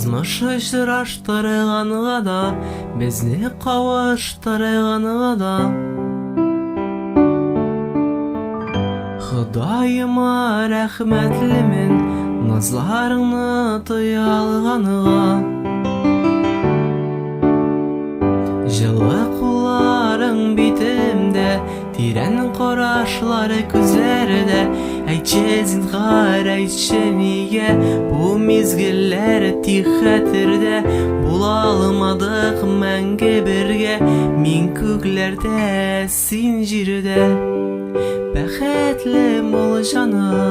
Язмыш очраштырганга да, безне кавыштырганга да. Құдайыма рәхмәтлемен, назларыңны тоя алганга. Жылы кулларың битемдә, тирән карашлары күзләрдә. Әйтче зинһар, әйтче нигә, бу мизгелләр тик хәтердә. Була алмадык мәңге бергә, мин күкләрдә, син җирдә. Бәхетле бул җаным,